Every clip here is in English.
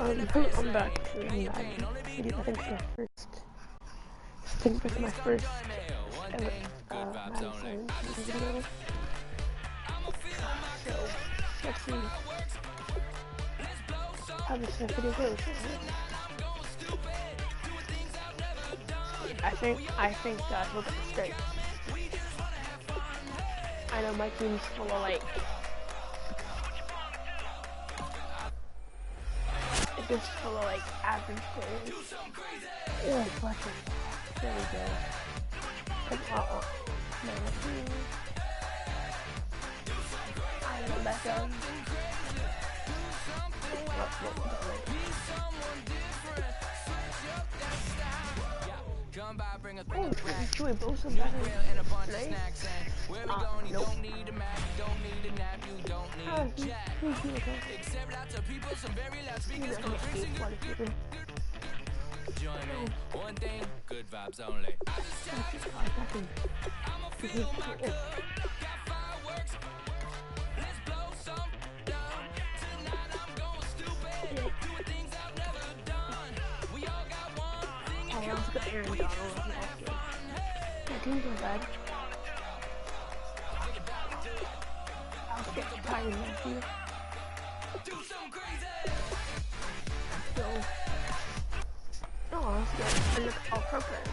I'm back to Madden. I think it's my first ever Madden 7 video. So let's see how this video goes. I think we'll get straight. I know my team's full of like just full of like average players. Yeah, fuck it. There we go. I know that gun. Oh, Joey Bosa better. Nice. Nope. One thing, good vibes only. I also got Aaron Donald on that game. That team's not bad. I'll get Tyler Matthew. So, oh, that's good. And look, all-pro players.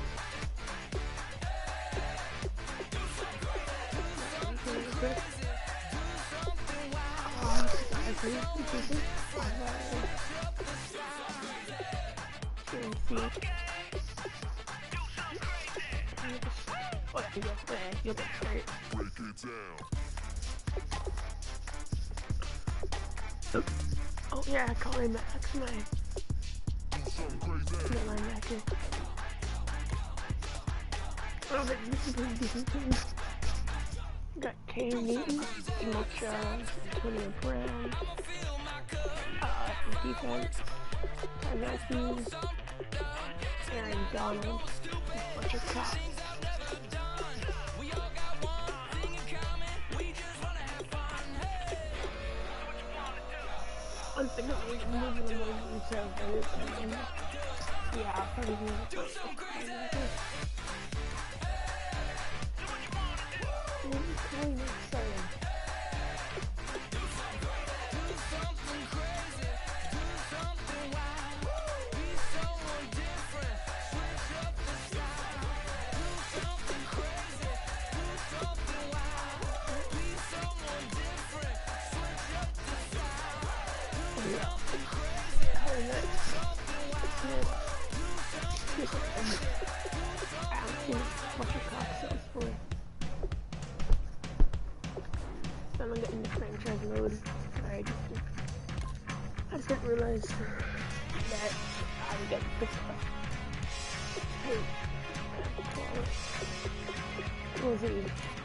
You'll get hurt. Oh yeah, Colin Max, my linebacker. Oh, but this is pretty decent team. Got Cam Newton, Jamal Charles, Antonio Brown, defense, Ty Matthews, Aaron Donald, Fletcher Cox. I'm thinking of moving them over to yeah, I'll probably do it. I'm getting the franchise mode. Sorry, I just didn't realize that I would get this stuff. Hey, what was it?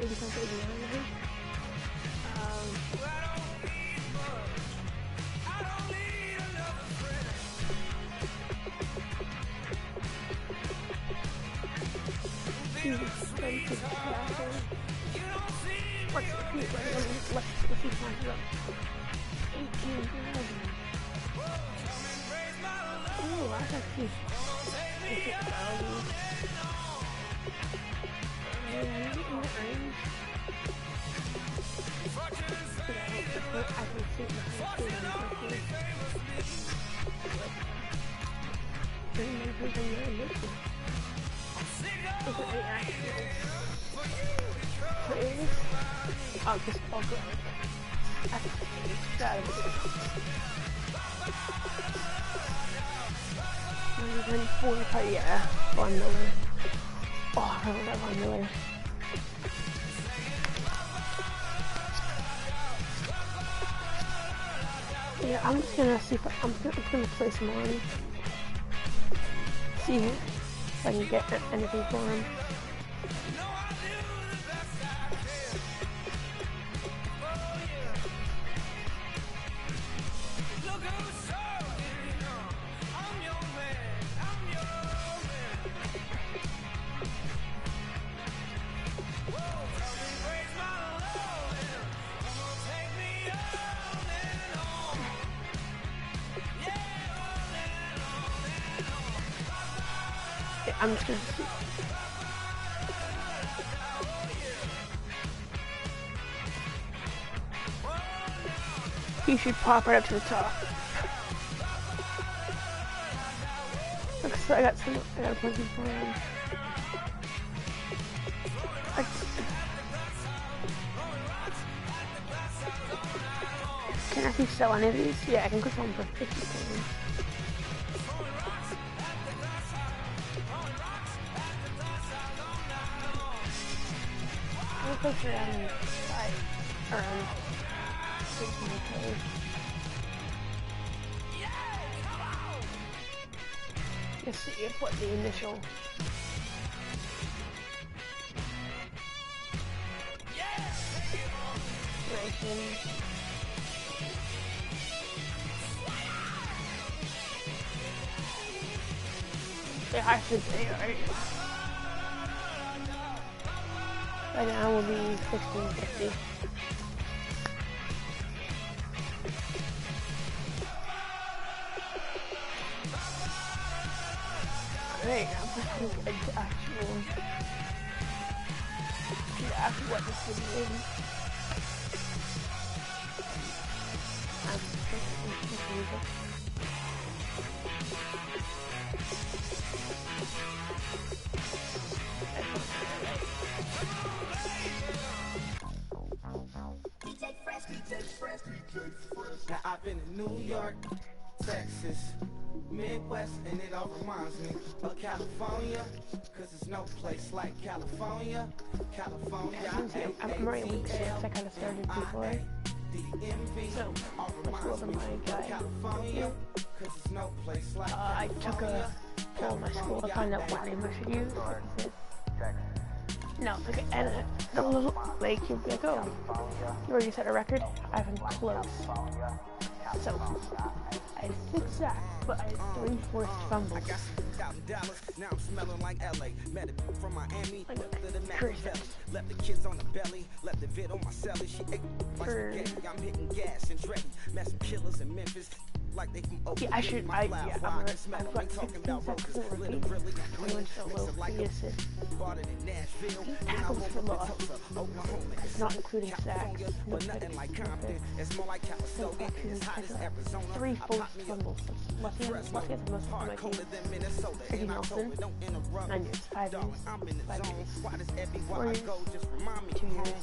85, 89, I think. What's the peak right now? Let's see find it up. 18,000. Oh, that's actually 6,000. I can see oh, just all good. That's extravagant. 145, yeah. Von Miller. Oh, I love that Von Miller. Yeah, I'm just gonna see if I'm gonna play some on. See if I can get anything for him. I'm just gonna see. He should pop right up to the top. Look, so I got a bunch of plans. Can I actually sell any of these? Yeah, I can click on for 50 coins. I'll click around 16K. Let's see what the initial. Ranking. Yeah, I should say, right? Right now will be 1650. Great, I'm gonna get into actual. Yeah, what this video is. I'm Now I've been in New York, Texas, Midwest, and it all reminds me of California, cause there's no place like California. California, I'm already week 6, I kind of started before. So, let's go over my guide. I took a poll in my school to find out what name I should use. No, okay, and the little, like, you'll be like, oh, you already set a record? I haven't close. So, I had 6 sacks, but I had 3 forced fumbles. Now I'm smelling like LA. Met it from Miami. Cursed. Left the kids on the belly. Left the vid on my celly. She ate like spaghetti. I'm hitting gas and Dreddy. Met some killers in Memphis. Like they from yeah, I should, yeah, I'm got 16 seconds of repeat. 21 solo, 3 assists. 8 tackles for loss. It's not including sacks. No picks, no picks. 7 actions, 3 forced fumbles. Lucky has the most of my team. Ricky Nelson, 9 years, 5 years, 5 years. 4 years, 2 years.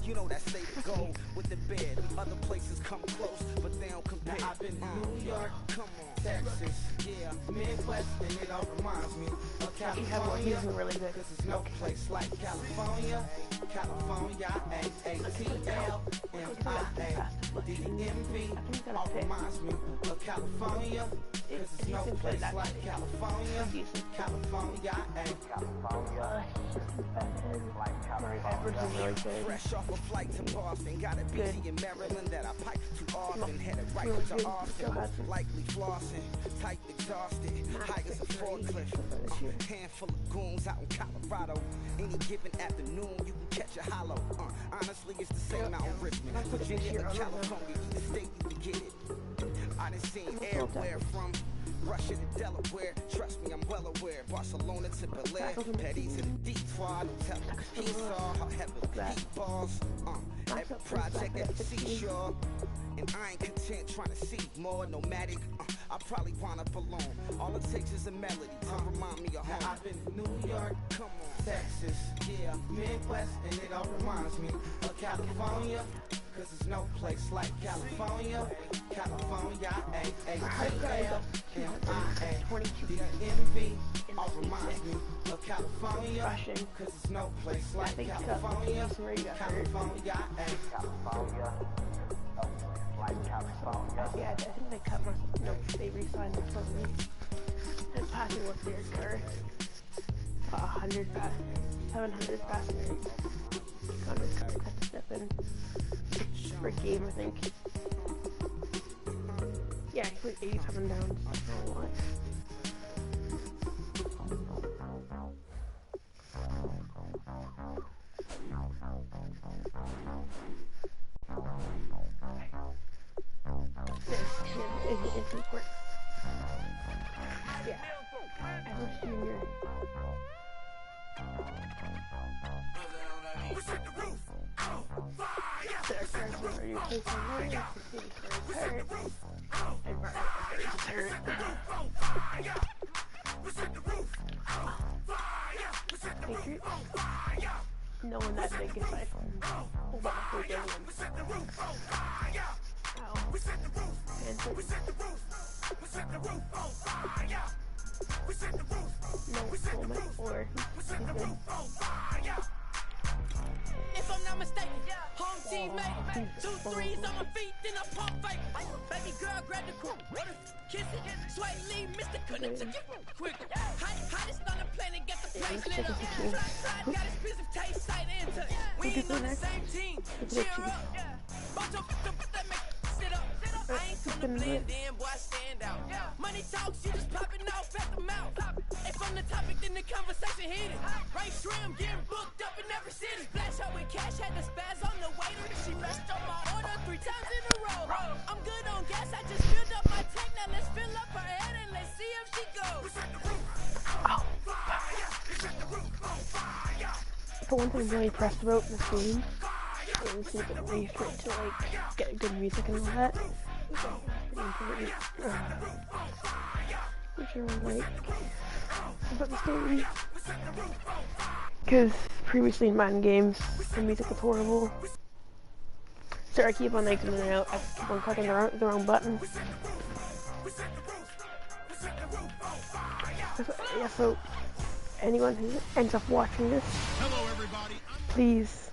You know that state of gold with the bed. Other places come close, but they don't compare. I've been New York, come on, Texas, yeah, Midwest, and it all reminds me of California. He's really good. Cause there's no place like California. California, A-A-T-L, M-I-A-D-M-V. All reminds me of California. Cause there's no place like California. California, fresh off a flight to Boston, got a busy in Maryland that I pipe too often. Headed right to Austin, likely flossing, tight exhausted, high as a forklift. Handful of goons out in Colorado. Any given afternoon, you can catch a hollow. Honestly, it's the same out in Richmond, Virginia, and California. Either state you can get it. I done seen everywhere from Russia to Delaware. Trust me, I'm well aware. Barcelona to Bel-Air, Petty to the Detroit. Don't tell me he saw how heavily he balls. Every project at the seashore. And I ain't content trying to see more nomadic. I probably wind up alone. All it takes is a melody to remind me of home. Now I've been in New York, come on, Texas, yeah, Midwest, and it all reminds me of California. Cause there's no place like California. California, A-A-T-L, M-I-A-D-M-V. All reminds me of California. Cause there's no place like California. California, California. Yeah, I think they cut my, no, they re-signed this for me. And passing was their car. 100 pass, 700 passengers. Connor's car had to step in for a game, I think. Yeah, he put 87 downs. That's not a lot. It's important. Yeah. Edwards Jr. Derek Carson already replaced him there. He's hurt. And Martin is hurt. Patriots? No one that big aside from Obama big ones. Ow. Panthers? No, Coleman or he's good. If I'm not mistaken, home team mate. 2 threes on my feet, then I pump fake. Baby girl, grab the crew. Kiss it, sway, leave, Mr. Couldn't take it quick. Hottest on the planet, get the place lit up. Fly side, got expensive taste, sight into it. We ain't on the same team. Cheer up. Bunch of that make sit up. I ain't gonna blend in, boy, I stand out. Money talks, you just popping off at the mouth. If I'm the topic, then the conversation heated. Right shrimp, getting booked up in every city. Splash out with cash, had the spaz on the waiter. She messed up my order 3 times in a row. I'm good on gas, I just filled up my tank. Now let's fill up her head and let's see if she goes. For one thing I'm really impressed about this game is you can wait for it to like get good music and all that. Which I really like about the story. Because previously in Madden games, the music was horrible. So I keep on like in and out, I keep on clicking the wrong button. Yeah, so anyone who ends up watching this, please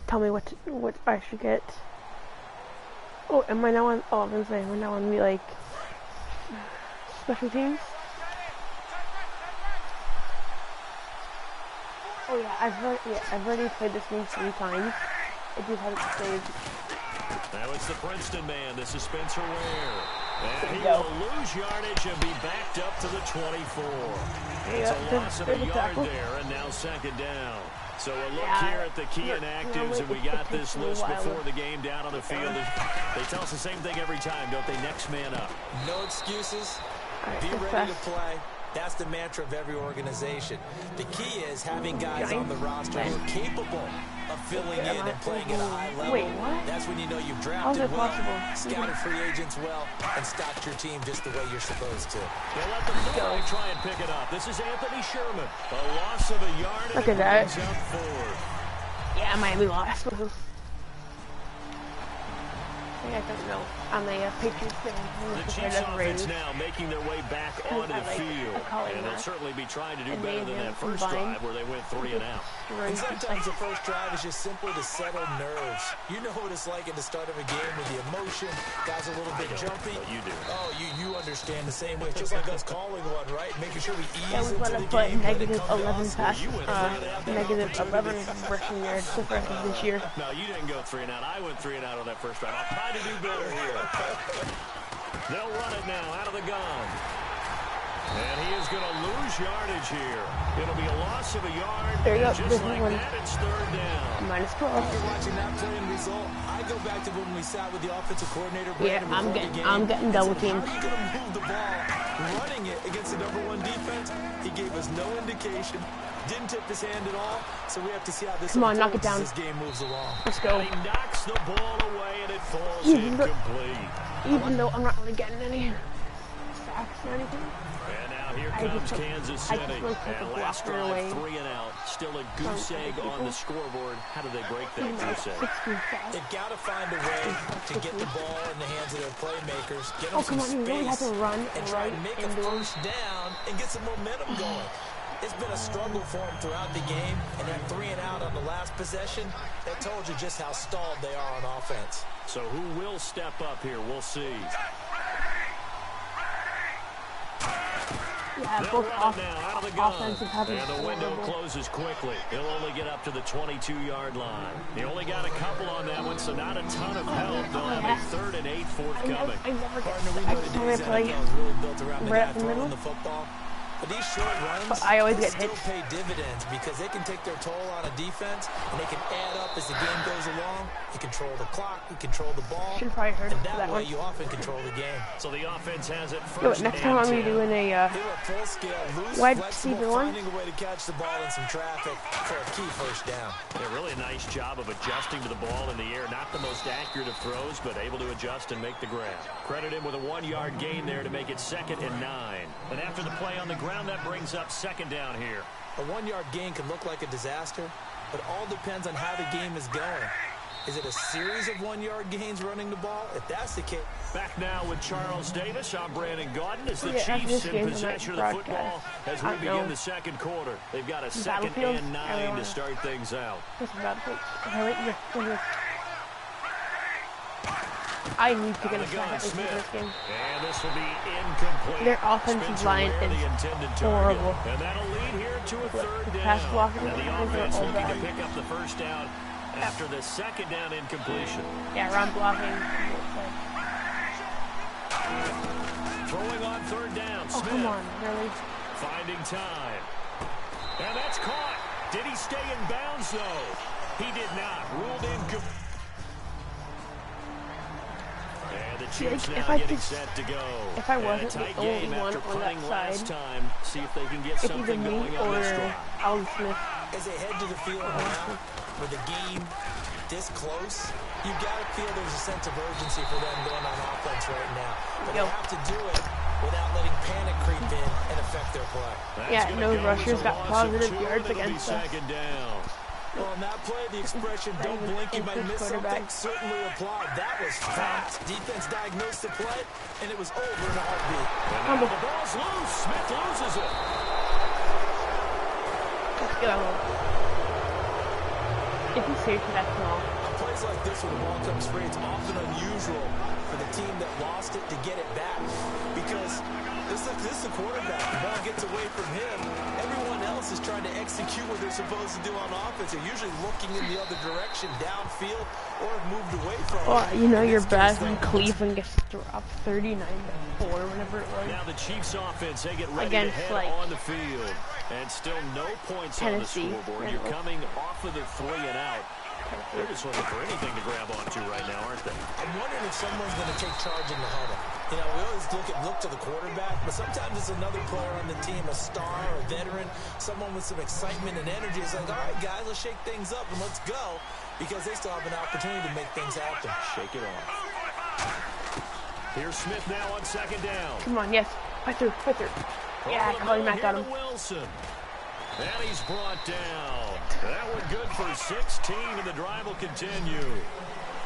tell me what I should get. Oh, am I now on? Oh, I'm gonna say, am I now on the like special teams? Oh yeah, I've already played this game 3 times. I just haven't played. Now it's the Princeton man. This is Spencer Ware. And he will lose yardage and be backed up to the 24. It's a loss of a yard there, and now 2nd down. So a look here at the key inactives, and we got this list before the game down on the field. They tell us the same thing every time, don't they? Next man up. No excuses. Be ready to play. That's the mantra of every organization. The key is having guys on the roster who are capable of filling in and playing at a high level. Wait, what? That's when you know you've drafted well, scouted free agents well, and stocked your team just the way you're supposed to. They'll let the fullback try and pick it up. This is Anthony Sherman. A loss of a yard. Look at that. Forward. Yeah, Miami lost. I don't know. I'm a Patriots fan. The Chiefs offense now making their way back onto the field. And they'll certainly be trying to do better than that first drive where they went 3 and out. And sometimes the first drive is just simply to settle nerves. You know what it's like at the start of a game with the emotion. Guys a little bit jumpy. You do. Oh, you understand the same way. It's just like us calling one, right? Making sure we ease into we the put game. negative 11 passes, negative 11 rushing yards the rest of this year. No, you didn't go 3 and out. I went 3 and out on that first drive. I'll try to do better here. They'll run it now out of the gun. And he is going to lose yardage here. It'll be a loss of a yard. There you go. Just like that, it's 3rd down. Minus 12. After watching that play and result, I go back to when we sat with the offensive coordinator. Yeah, I'm getting double teamed. How are you going to move the ball? Running it against the #1 defense, he gave us no indication. Didn't tip his hand at all, so we have to see how this knock it down. As this game moves along. Let's go. He knocks the ball away and it falls incomplete. Even though I'm not really getting any sacks or anything. And now here comes Kansas City. And last drive, 3 and out. Still a goose egg on the scoreboard. How do they break that goose egg? They've got to find a way to get the ball in the hands of their playmakers. Get them come on, you really have to run and try and make a first down and get some momentum going. It's been a struggle for him throughout the game, and that 3 and out on the last possession, that told you just how stalled they are on offense. So who will step up here? We'll see. Yeah, both offensive have and the window closes quickly. He'll only get up to the 22-yard line. He only got a couple on that one, so not a ton of help. They'll have a 3rd and 8 forthcoming. I never get Partner, we know today's NFL is really built around the guy throwing the football. But these short runs, I always get still hits. pay dividends because they can take their toll on a defense, and they can add up as the game goes along. You control the clock, you control the ball, Should probably heard and that that way one. you often control the game. So the offense has it Yo, first. next time I'm gonna be doing a They were full scale, loose, wide flexible, receiver one. finding a way to catch the ball in some traffic for a key first down. A really nice job of adjusting to the ball in the air. Not the most accurate of throws, but able to adjust and make the grab. Credit him with a 1-yard gain there to make it 2nd and 9. And after the play on the ground, that brings up 2nd down here. A 1-yard gain can look like a disaster, but it all depends on how the game is going. Is it a series of 1-yard gains running the ball? If that's the case. Back now with Charles Davis. I'm Brandon Gordon as the Yeah, after Chiefs this in game possession of tonight, the football as we I don't begin know. the second quarter. They've got a 2nd Battlefield, and 9 to start things out. I need to get Out a of the gun, shot at this Smith. game. And this will be incomplete. Their offensive Spencer line Ware, the is intended target. horrible. And that'll lead here to a 3rd down. Pass blocking And the is offense all looking to bad. pick up the first down after the 2nd down incompletion. Yeah, run blocking. Throwing on 3rd down. Oh, Smith come on, really? finding time. And that's caught. Did he stay in bounds, though? He did not. Ruled incomplete. And the Chiefs Like, now if I getting just- set to go. if I And a wasn't tight the only game one after on that punting last side, time. See if they can get It's something either me going on this or drive. Alan Smith. As they head to the field now, with the game this close, you've got to feel there's a sense of urgency for them going on offense right now. But Yo. they have to do it without letting panic creep in and affect their play. That's Yeah, gonna no go rushers as a got loss of positive 2, yards and it'll be against us. 2nd down. Well, on that play, the expression, don't Even blink, you might good miss quarterback. something, certainly applied. That was fast. Defense diagnosed the play, and it was over in a heartbeat. And now the ball's loose. Smith loses it. Let's get on. If he's seriously that small. On plays like this, when the ball comes free, it's often unusual for the team that lost it to get it back. Because this is the quarterback. The ball gets away from him. Everyone else is trying to execute what they're supposed to do on offense. They're usually looking in the other direction, downfield, or have moved away from it. Oh, you know In you're this bad case, when though, Cleveland gets dropped 39-4, whenever it was. Now the Chiefs offense, they get ready Against, to head like, on the field. And still no points Tennessee. on the scoreboard. Yeah. You're coming off of the 3 and out. They're just looking for anything to grab onto right now, aren't they? I'm wondering if someone's going to take charge in the huddle. You know, we always look to the quarterback, but sometimes it's another player on the team, a star, a veteran, someone with some excitement and energy. It's like, all right, guys, let's shake things up and let's go, because they still have an opportunity to make things happen. Shake it off. Here's Smith now on 2nd down. Come on, yes. Fight through. Yeah, Colin Mack got him. Wilson. And he's brought down. That one good for 16, and the drive will continue.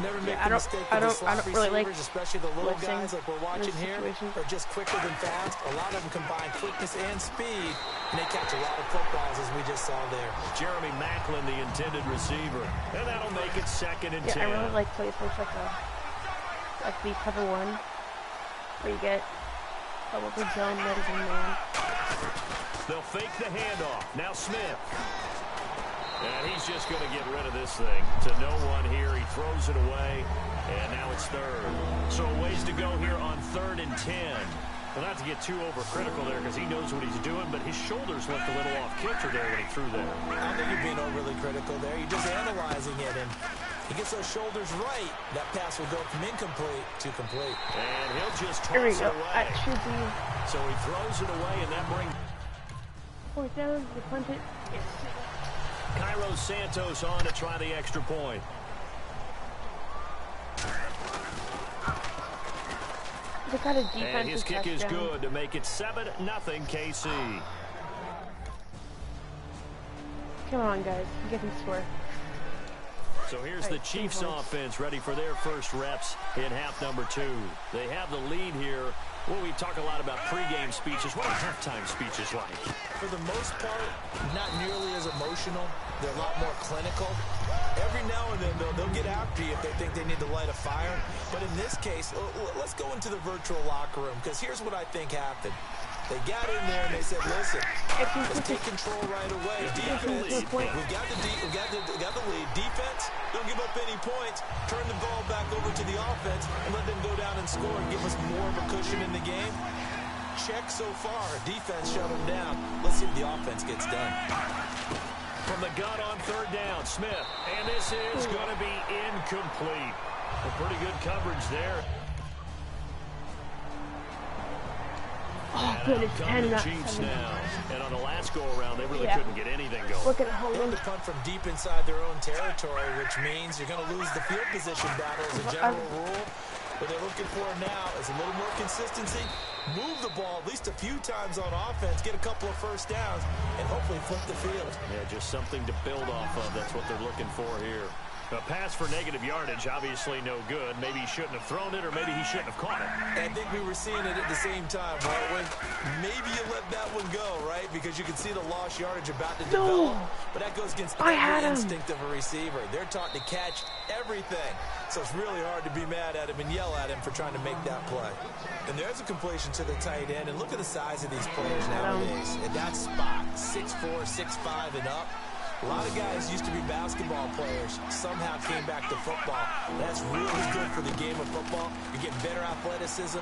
Never make Yeah, the mistake I of the don't slot really like receivers, especially the little blitzing guys like we're watching in this here, situation. are just quicker than fast. A lot of them combine quickness and speed, and they catch a lot of footballs, as we just saw there. Jeremy Macklin, the intended receiver. And that'll make it 2nd and 10. Yeah, I really like plays where it's like the cover one, where you get double big zone, that is in man. They'll fake the handoff. Now Smith. And he's just going to get rid of this thing to no one here. He throws it away, and now it's 3rd. So a ways to go here on 3rd and 10. Well, not to get too overcritical there because he knows what he's doing, but his shoulders looked a little off kilter there when he threw there. I don't think you're being overly critical there. You're just analyzing it, and he gets those shoulders right. That pass will go from incomplete to complete. And he'll just Here we toss it go. away. That should be So he throws it away, and that brings 4th down. You punt it. Yes. Cairo Santos on to try the extra point. They got a defensive And his kick is touchdown. good to make it 7-0 KC. Come on, guys. Get them score. So here's the Chiefs offense ready for their first reps in half number 2. They have the lead here. Well, we talk a lot about pregame speeches. What are halftime speeches like? For the most part, not nearly as emotional. They're a lot more clinical. Every now and then, they'll get after you if they think they need to light a fire. But in this case, let's go into the virtual locker room, because here's what I think happened. They got in there and they said, listen, let's take control right away. Defense, we've got the lead. Defense, don't give up any points. Turn the ball back over to the offense and let them go down and score and give us more of a cushion in the game. check so far. Defense shut them down. Let's see if the offense gets done. From the gun on third down, Smith. And this is going to be incomplete. A pretty good coverage there. Oh, goodness, 10 Chiefs now. And on the last go-around, they really couldn't get anything going. Look at Hogan. To punt from deep inside their own territory, which means you're going to lose the field position battle as a general rule. What they're looking for now is a little more consistency. Move the ball at least a few times on offense, get a couple of first downs, and hopefully flip the field. Yeah, just something to build off of. That's what they're looking for here. A pass for negative yardage, obviously no good. Maybe he shouldn't have thrown it, or maybe he shouldn't have caught it. I think we were seeing it at the same time, weren't we? Maybe you let that one go, right? Because you can see the lost yardage about to develop. But that goes against every instinct of a receiver. They're taught to catch everything. So it's really hard to be mad at him and yell at him for trying to make that play. And there's a completion to the tight end. And look at the size of these players nowadays. At that spot, 6'4", 6'5", and up. A lot of guys used to be basketball players, somehow came back to football. That's really good for the game of football. You're getting better athleticism,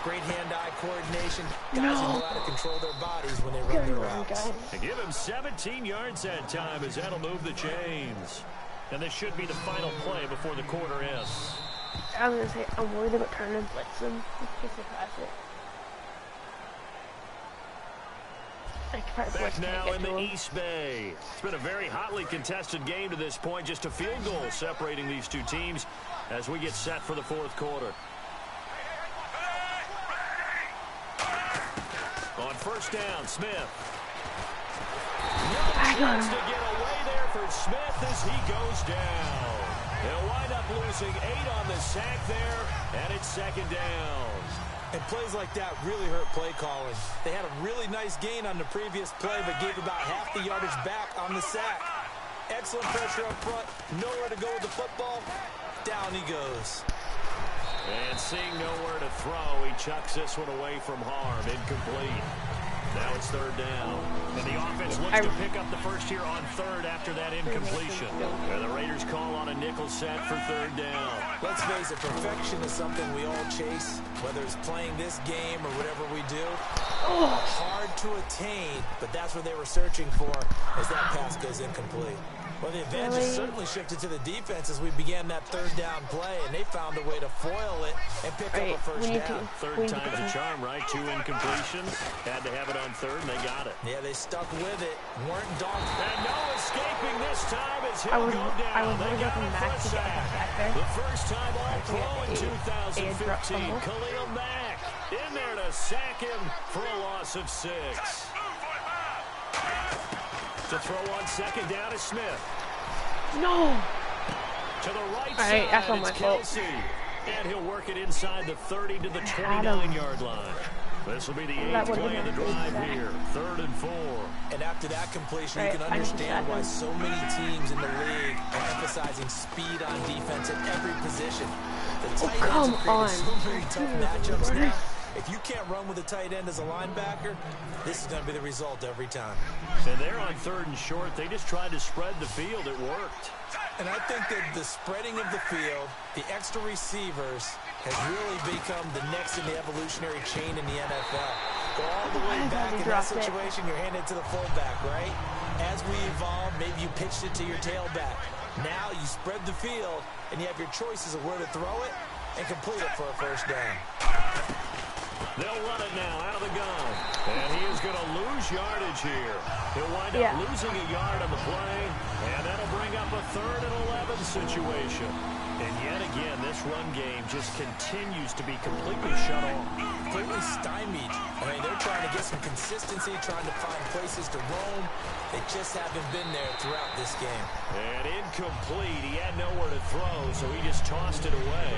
great hand-eye coordination. Guys who know how to control their bodies when they run their routes. And give him 17 yards that time, as that'll move the chains. And this should be the final play before the quarter ends. I was going to say, I'm worried about trying to blitz him. Just to pass it. Back now in the East Bay. It's been a very hotly contested game to this point. Just a field goal separating these two teams as we get set for the fourth quarter. On first down, Smith. No chance to get away there for Smith as he goes down. They'll wind up losing 8 on the sack there, and it's second down. And plays like that really hurt play calling. They had a really nice gain on the previous play, but gave about half the yardage back on the sack. Excellent pressure up front. Nowhere to go with the football. Down he goes. And seeing nowhere to throw, he chucks this one away from harm. Incomplete. Now it's third down. And the offense looks to pick up the first here on third after that incompletion. And the Raiders call on a nickel set for third down. Let's face it, perfection is something we all chase, whether it's playing this game or whatever we do. Hard to attain, but that's what they were searching for as that pass goes incomplete. Well, the advantage certainly shifted to the defense as we began that third down play, and they found a way to foil it and pick up a first down. Third time's a charm, right? 2 incompletions. Had to have it on third, and they got it. Yeah, they stuck with it. Weren't daunted. And no escaping this time as he'll go down. They got him for a sack. The first time all pro in 2015. Khalil Mack in there to sack him for a loss of 6. To throw on second down is Smith. No. To the right side, that's not my fault. Kelsey. And he'll work it inside the 30 to the 29-yard line. This will be the 8th play of the drive here. 3rd and 4. And after that completion, you can understand why so many teams in the league are emphasizing speed on defense at every position. The tight ends are creating so many tough matchups now. If you can't run with a tight end as a linebacker, this is going to be the result every time. And they're on 3rd and short. They just tried to spread the field. It worked. And I think that the spreading of the field, the extra receivers, has really become the next in the evolutionary chain in the NFL. Go all the way back in that situation, you're handed to the fullback, right? As we evolve, maybe you pitched it to your tailback. Now you spread the field, and you have your choices of where to throw it and complete it for a first down. They'll run it now out of the gun. And he is going to lose yardage here. He'll wind up losing a yard on the play. And that'll bring up a 3rd and 11 situation. And yet again, this run game just continues to be completely shut off. Completely stymied. I mean, they're trying to get some consistency, trying to find places to roam. They just haven't been there throughout this game. And incomplete. He had nowhere to throw, so he just tossed it away.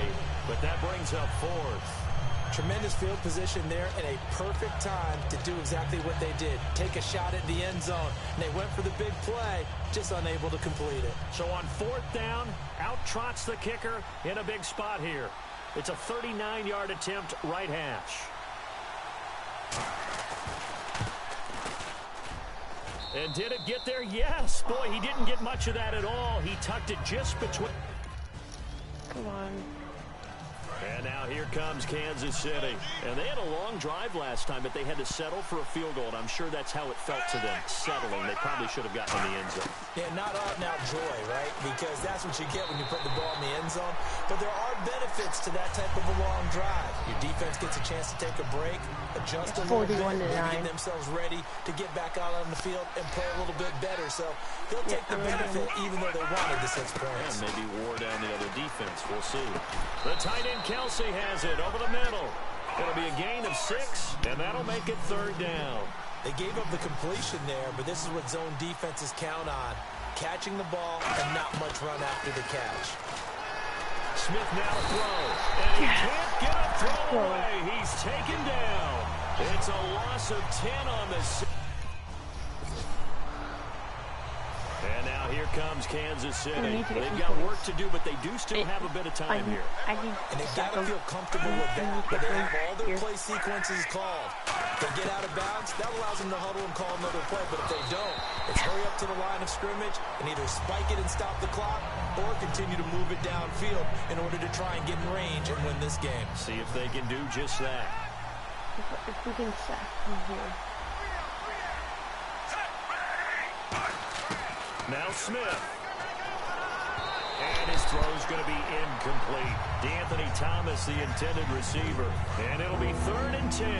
But that brings up 4th. Tremendous field position there and a perfect time to do exactly what they did. Take a shot at the end zone. And they went for the big play, just unable to complete it. So on 4th down, out trots the kicker in a big spot here. It's a 39-yard attempt, right hash. And did it get there? Yes. Boy, he didn't get much of that at all. He tucked it just between. Come on. And now here comes Kansas City. And they had a long drive last time, but they had to settle for a field goal, and I'm sure that's how it felt to them, settling. They probably should have gotten in the end zone. Yeah, not out and out joy, right? Because that's what you get when you put the ball in the end zone. But there are benefits to that type of a long drive. Your defense gets a chance to take a break, adjust a little bit, maybe get themselves ready to get back out on the field and play a little bit better. So they'll take the benefit even though they wanted the 6 points. And maybe wore down the other defense. We'll see. The tight end Kelsey has it over the middle. It'll be a gain of 6, and that'll make it 3rd down. They gave up the completion there, but this is what zone defenses count on. Catching the ball and not much run after the catch. Smith now throws, and he can't get a throw away. He's taken down. It's a loss of 10 on the season. And now here comes Kansas City. They've got work to do, but they do still have a bit of time here. And they've got to feel comfortable with that, but they have all their play sequences called. If they get out of bounds, that allows them to huddle and call another play, but if they don't, it's hurry up to the line of scrimmage and either spike it and stop the clock or continue to move it downfield in order to try and get in range and win this game. See if they can do just that. If we can sack from here. Now Smith. And his throw's going to be incomplete. D'Anthony Thomas, the intended receiver. And it'll be 3rd and 10.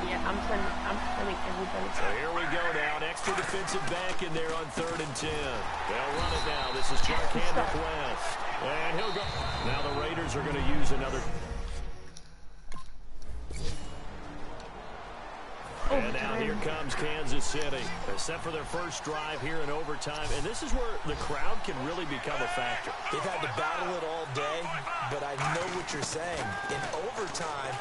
Yeah, I'm sending everybody. So here we go now. An extra defensive back in there on 3rd and 10. They'll run it now. This is Jarkandrick West. And he'll go. Now the Raiders are going to use another. And now here comes Kansas City. They're set for their first drive here in overtime. And this is where the crowd can really become a factor. They've had to battle it all day, but I know what you're saying. In overtime,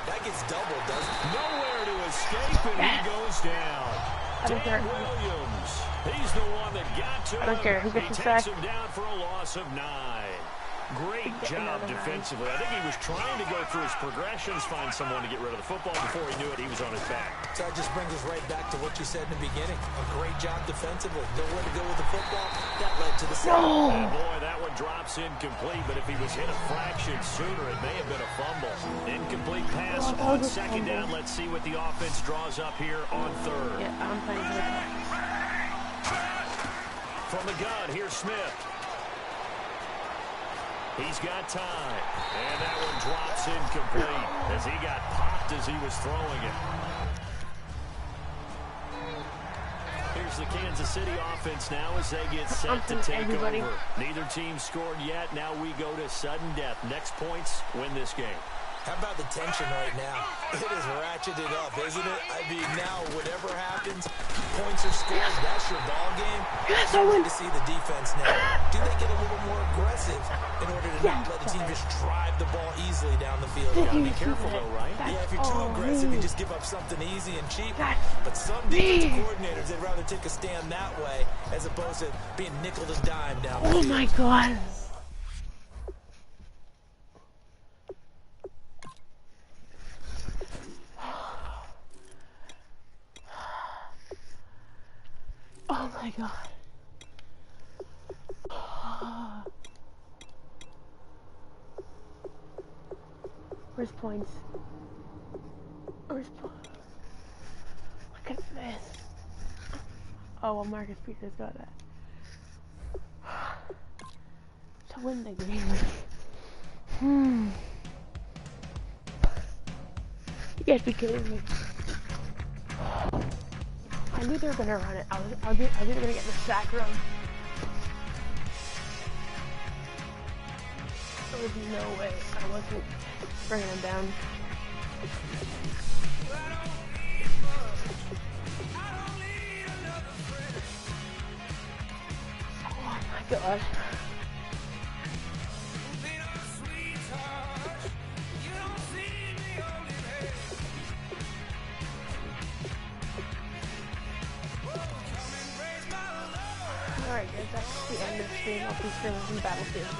that gets doubled, doesn't it? Nowhere to escape, and he goes down. Dan Williams. He's the one that got to him. I don't care. He gets the sack. Takes him down for a loss of 9. Great job defensively. I think he was trying to go through his progressions, find someone to get rid of the football. Before he knew it, he was on his back. So that just brings us right back to what you said in the beginning. A great job defensively. Nowhere to go with the football. That led to the sack. And boy, that one drops incomplete, but if he was hit a fraction sooner, it may have been a fumble. Incomplete pass on 2nd down. Let's see what the offense draws up here on 3rd. Yeah, I'm playing good. From the gun, here's Smith. He's got time. And that one drops incomplete as he got popped as he was throwing it. Here's the Kansas City offense now as they get set to take over. Neither team scored yet. Now we go to sudden death. Next points win this game. How about the tension right now? It is ratcheted up, isn't it? I mean, now whatever happens, points are scored. That's your ball game. Yes, I want to see the defense now. Do they get a little more aggressive in order to not let the team just drive the ball easily down the field? You gotta be careful though, right? Yeah, if you're too aggressive, you just give up something easy and cheap. But some defensive coordinators, they'd rather take a stand that way as opposed to being nickel and dime down the field. Oh my God. Oh my God. Where's points? Where's points? Look at this. Oh, well, Marcus Peters got that. To win the game. You guys be kidding me. I knew they were gonna run it. I was either gonna get the sack run. There was no way I wasn't bringing him down. Oh my God. Alright guys, that's the end of the stream. I'll be streaming some Battlefield now.